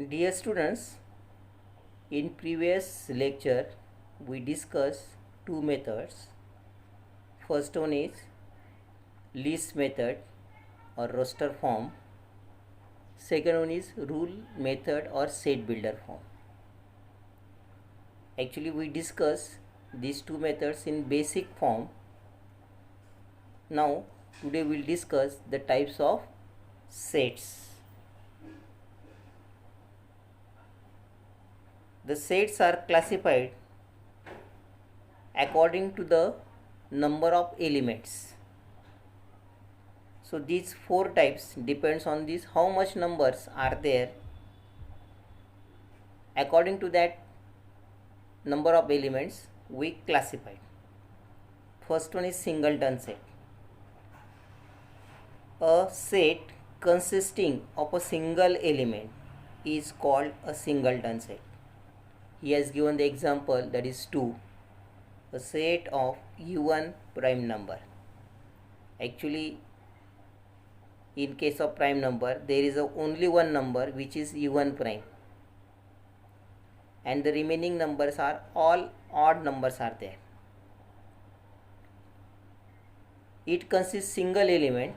Dear students, in previous lecture we discussed two methods. First one is list method or roster form. Second one is rule method or set builder form. Actually we discussed these two methods in basic form. Now today we'll discuss the types of sets. The sets are classified according to the number of elements. So these four types depends on this how much numbers are there. According to that number of elements we classify. First one is singleton set. A set consisting of a single element is called a singleton set. He has given the example, that is 2, a set of u1 prime number. Actually in case of prime number there is only one number which is u1 prime, and the remaining numbers are all odd numbers are there. It consists single element,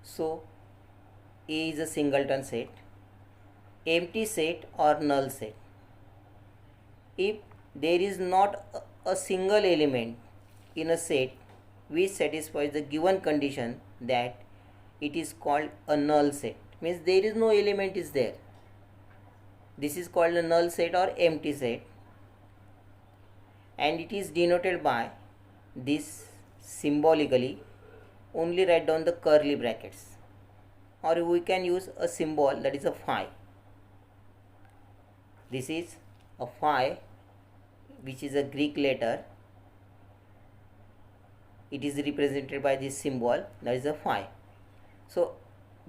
so A is a singleton set. Empty set or null set. If there is not a single element in a set which satisfies the given condition, that it is called a null set. Means there is no element is there. This is called a null set or empty set, and it is denoted by this symbolically. Only write down the curly brackets, or we can use a symbol, that is a phi. This is a phi, which is a Greek letter. It is represented by this symbol, that is a phi. So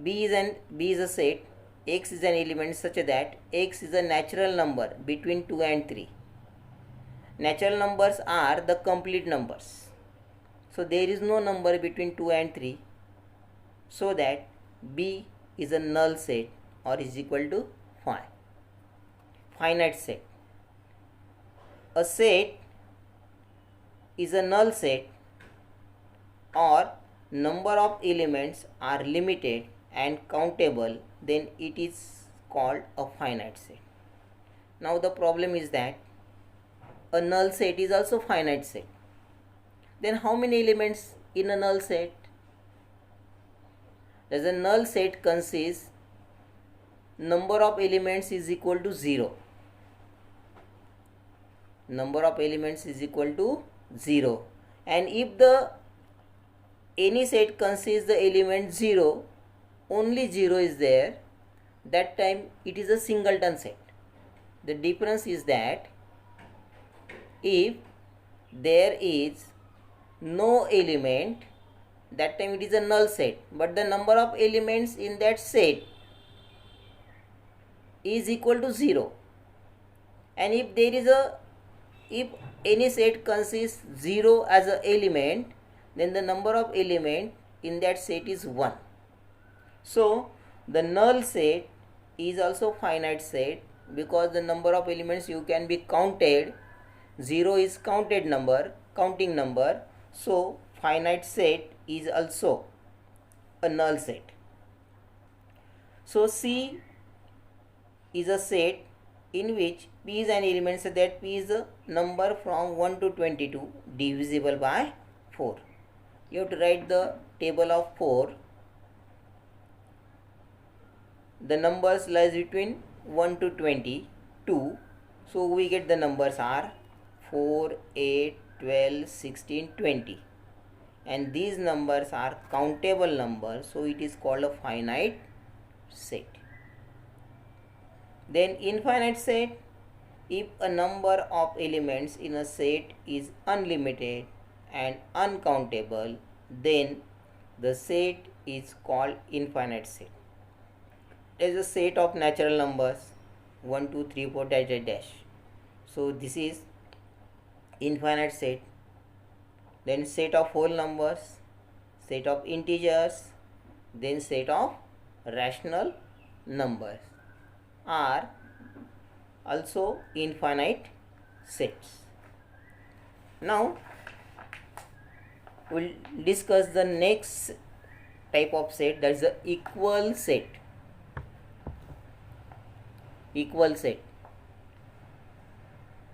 B is a set. X is an element such that X is a natural number between 2 and 3. Natural numbers are the complete numbers. So there is no number between 2 and 3. So that B is a null set or is equal to phi. Finite set. A set is a null set or number of elements are limited and countable, then it is called a finite set. Now the problem is that a null set is also finite set. Then how many elements in a null set? As a null set consists number of elements is equal to 0. Number of elements is equal to 0, and if the any set consists the element 0, only 0 is there, that time it is a singleton set. The difference is that if there is no element, that time it is a null set, but the number of elements in that set is equal to 0. And if any set consists 0 as an element, then the number of element in that set is 1. So the null set is also finite set, because the number of elements you can be counted. 0 is counting number. So finite set is also a null set. So C is a set in which P is an element, so that P is a number from 1 to 22 divisible by 4. You have to write the table of 4. The numbers lies between 1 to 22. So we get the numbers are 4, 8, 12, 16, 20. And these numbers are countable numbers, so it is called a finite set. Then infinite set, if a number of elements in a set is unlimited and uncountable, then the set is called infinite set. There is a set of natural numbers 1, 2, 3, 4 dash dash dash. So this is infinite set. Then set of whole numbers, set of integers, then set of rational numbers. are also infinite sets. Now we'll discuss the next type of set, that is the equal set. Equal set.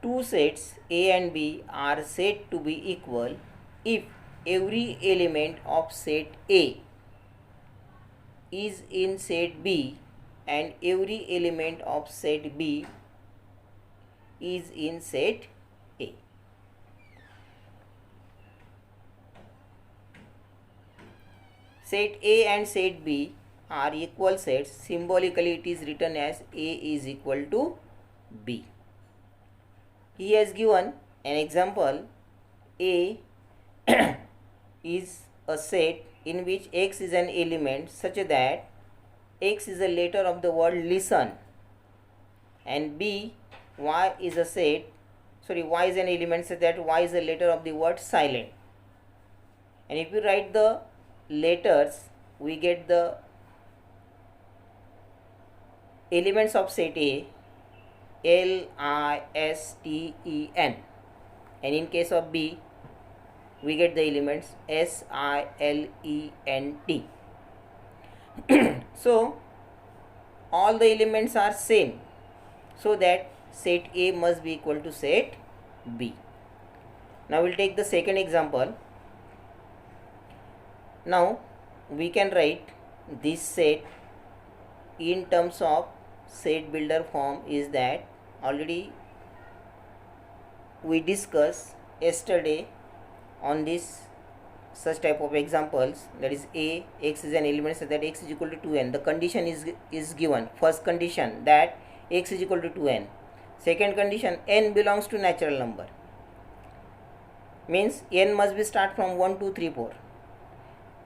Two sets A and B are said to be equal if every element of set A is in set B and every element of set B is in set A. Set A and set B are equal sets. Symbolically it is written as A is equal to B. He has given an example. A is a set in which X is an element such that X is a letter of the word listen, and Y is a set, Y is an element such that Y is a letter of the word silent. And if you write the letters, we get the elements of set A, LISTEN, and in case of B we get the elements SILENT. So all the elements are same, so that set A must be equal to set B. Now we'll take the second example. Now we can write this set in terms of set builder form. Is that already we discussed yesterday on this such type of examples, that is A, X is an element so that X is equal to 2n. The condition is given. First condition, that X is equal to 2n. Second condition, n belongs to natural number, means n must be start from 1 2 3 4.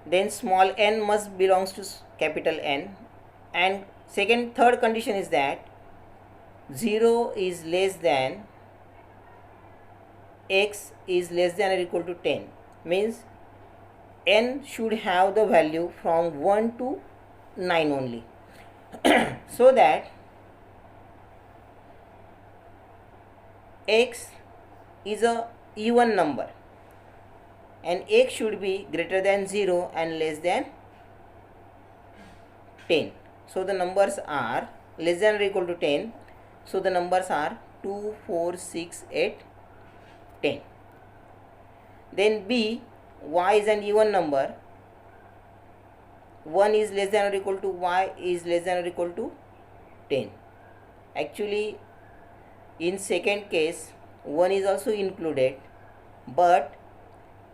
Then small n must belongs to capital N. And third condition is that 0 is less than X is less than or equal to 10, means n should have the value from 1 to 9 only. So that X is a even number and X should be greater than 0 and less than 10. So the numbers are less than or equal to 10. So the numbers are 2, 4, 6, 8, 10. Then B, Y is an even number. 1 is less than or equal to Y is less than or equal to 10. Actually, in second case, 1 is also included, but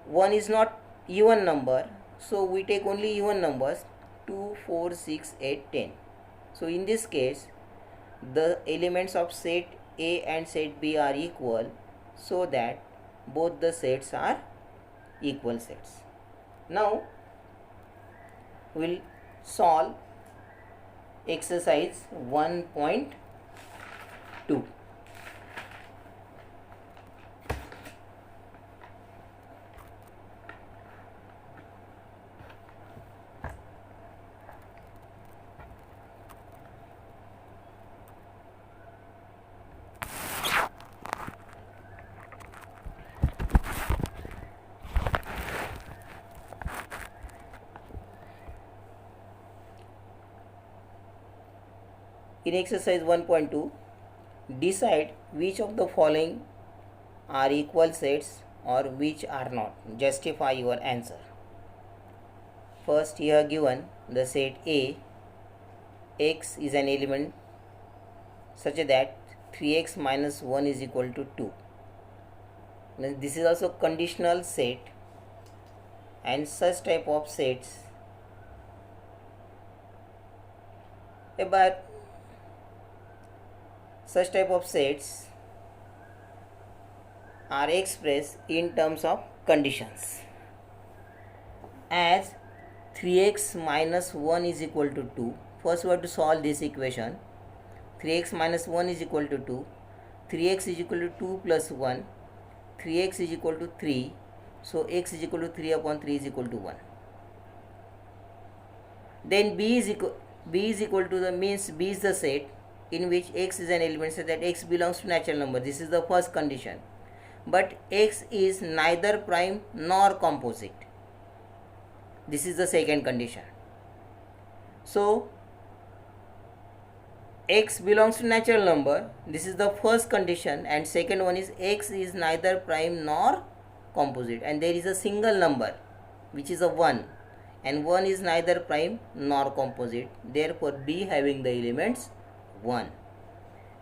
1 is not even number. So we take only even numbers, 2, 4, 6, 8, 10. So in this case, the elements of set A and set B are equal, so that both the sets are equal sets. Now we'll solve exercise 1.2. In exercise 1.2, decide which of the following are equal sets or which are not. Justify your answer. First, here given the set A, X is an element such that 3x minus 1 is equal to 2. Now, this is also conditional set, and such type of sets such type of sets are expressed in terms of conditions. As 3x minus 1 is equal to 2, first we have to solve this equation. 3x minus 1 is equal to 2, 3x is equal to 2 plus 1, 3x is equal to 3, so x is equal to 3 upon 3 is equal to 1. Then b is equal to the, means b is the set, in which x is an element such that x belongs to natural number. This is the first condition. But x is neither prime nor composite. This is the second condition. So x belongs to natural number. This is the first condition, and second one is x is neither prime nor composite, and there is a single number which is a 1, and 1 is neither prime nor composite. Therefore B having the elements 1.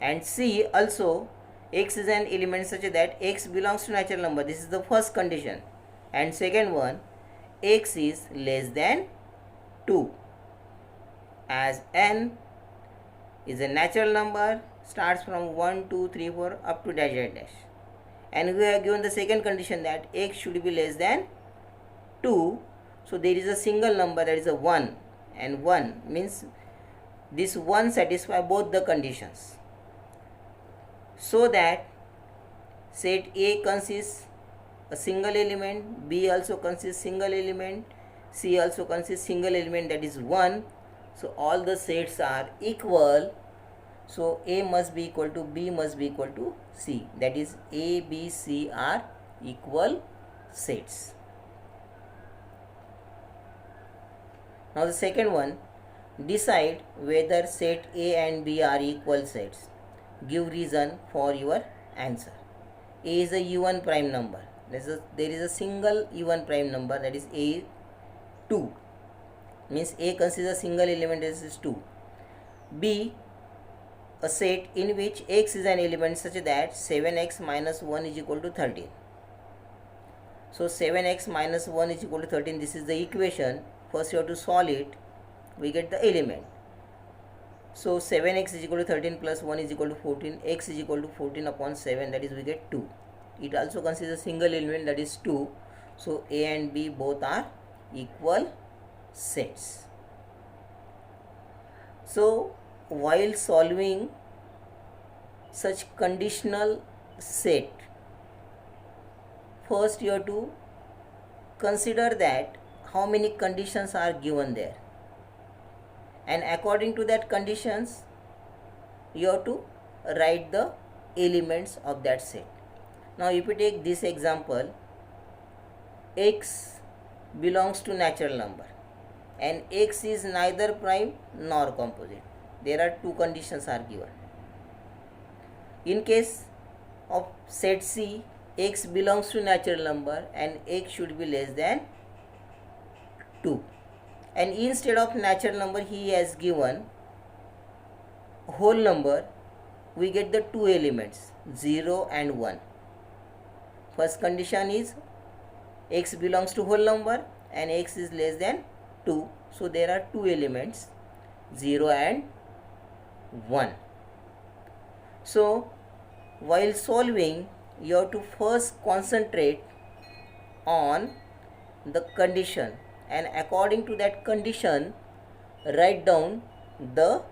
And C also, x is an element such that x belongs to natural number. This is the first condition, and second one, x is less than 2, as n is a natural number, starts from 1, 2, 3, 4 up to dash dash dash. And we have given the second condition that x should be less than 2. So there is a single number, that is a 1, and 1 means this 1 satisfies both the conditions. So that set A consists a single element, B also consists single element, C also consists single element, that is 1. So all the sets are equal. So A must be equal to B must be equal to C, that is A, B, C are equal sets. Now the second one, decide whether set A and B are equal sets. Give reason for your answer. A is a even prime number. There is a single even prime number, that is A 2. Means A consists a single element, this is 2. B, a set in which x is an element such that 7x minus 1 is equal to 13. So 7x minus 1 is equal to 13. This is the equation. First you have to solve it. We get the element. So 7x is equal to 13 plus 1 is equal to 14. X is equal to 14 upon 7, that is we get 2. It also consists a single element, that is 2. So A and B both are equal sets. So while solving such conditional set, first you have to consider that how many conditions are given there, and according to that conditions you have to write the elements of that set. Now if you take this example, x belongs to natural number and x is neither prime nor composite. There are two conditions are given. In case of set C, x belongs to natural number and x should be less than 2. And instead of natural number he has given whole number. We get the two elements 0 and 1. First condition is x belongs to whole number and x is less than 2. So there are two elements 0 and 1. So while solving you have to first concentrate on the condition, and according to that condition write down the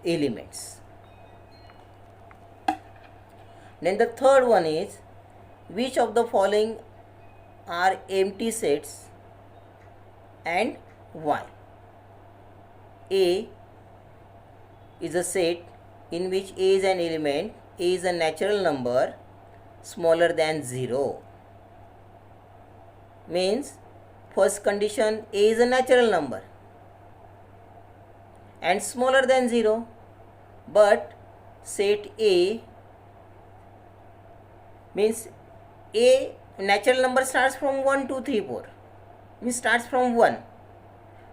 elements. Then the third one is, which of the following are empty sets and why? A is a set in which A is an element, A is a natural number smaller than 0. Means first condition, A is a natural number and smaller than 0, but set A means A natural number starts from 1, 2, 3, 4, means starts from 1.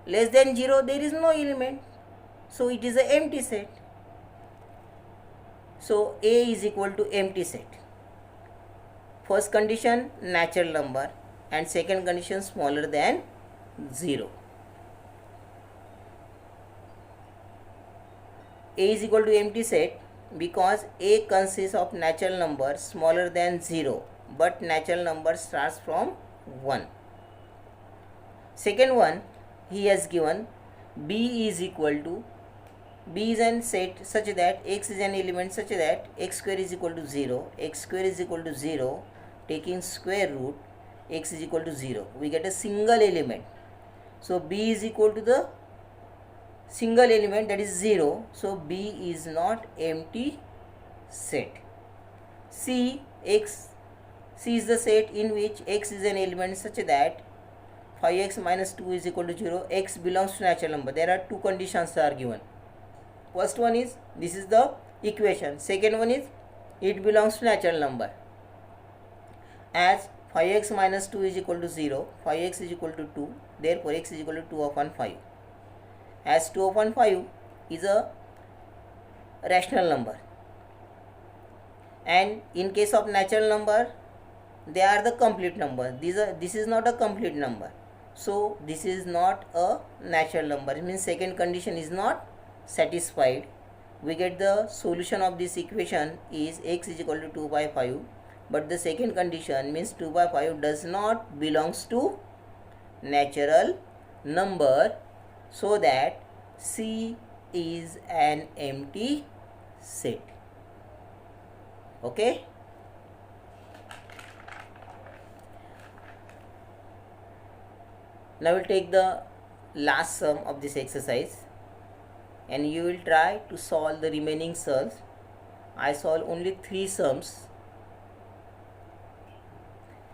Less than 0 there is no element, so it is an empty set. So A is equal to empty set. First condition natural number and second condition smaller than 0. A is equal to empty set because A consists of natural number smaller than 0, but natural number starts from 1. Second one, he has given B is equal to, B is an set such that x is an element such that x square is equal to 0, x square is equal to 0, taking square root x is equal to 0. We get a single element. So B is equal to the single element, that is 0. So B is not empty set. C is the set in which x is an element such that 5x minus 2 is equal to 0. X belongs to natural number. There are two conditions are given. First one is, this is the equation. Second one is, it belongs to natural number. As 5x minus 2 is equal to 0, 5x is equal to 2, therefore x is equal to 2 upon 5. As 2 upon 5 is a rational number, and in case of natural number, they are the complete number. This is not a complete number, so this is not a natural number. It means second condition is not satisfied. We get the solution of this equation is x is equal to 2 by 5, but the second condition means 2 by 5 does not belongs to natural number, so that C is an empty set. Okay. Now we'll take the last sum of this exercise, and you will try to solve the remaining sums. I solve only 3 sums.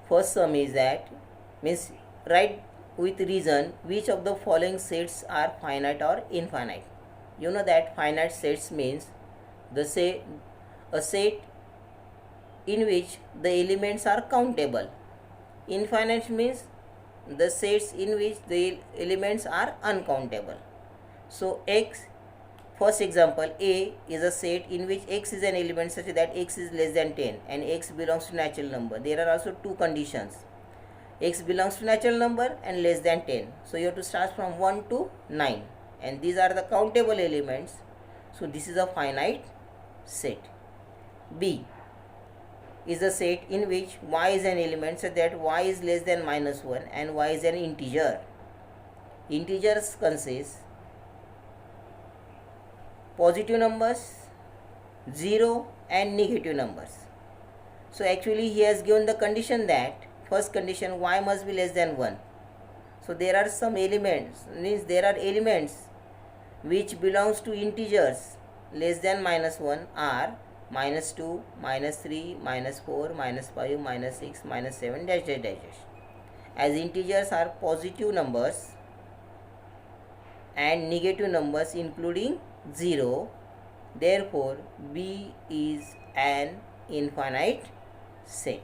First sum is that, means write with reason which of the following sets are finite or infinite. You know that finite sets means a set in which the elements are countable. Infinite means the sets in which the elements are uncountable. So first example, A is a set in which x is an element such that x is less than 10 and x belongs to natural number. There are also two conditions. X belongs to natural number and less than 10. So you have to start from 1 to 9, and these are the countable elements. So this is a finite set. B is a set in which y is an element such that y is less than minus 1 and y is an integer. Integers consist positive numbers, 0 and negative numbers. So actually he has given the condition that, first condition, y must be less than 1. So there are some elements, means there are elements which belongs to integers less than minus 1 are minus 2, minus 3, minus 4, minus 5, minus 6, minus 7, dash dash dash dash. As integers are positive numbers and negative numbers including 0, therefore B is an infinite set.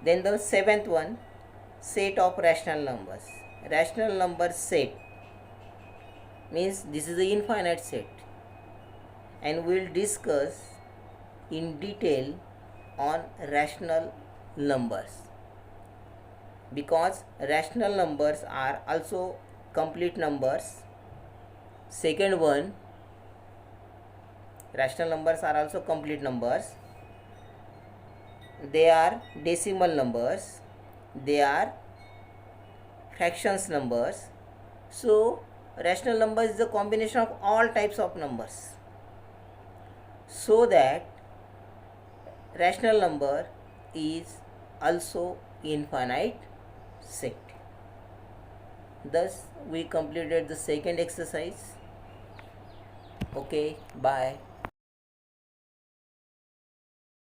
Then the seventh one, set of rational numbers. Rational number set means this is the infinite set, and we will discuss in detail on rational numbers, because rational numbers are also complete numbers. Second one, rational numbers are also complete numbers. They are decimal numbers, they are fractions numbers. So rational number is the combination of all types of numbers, so that rational number is also infinite set. Thus we completed the second exercise. Okay, bye.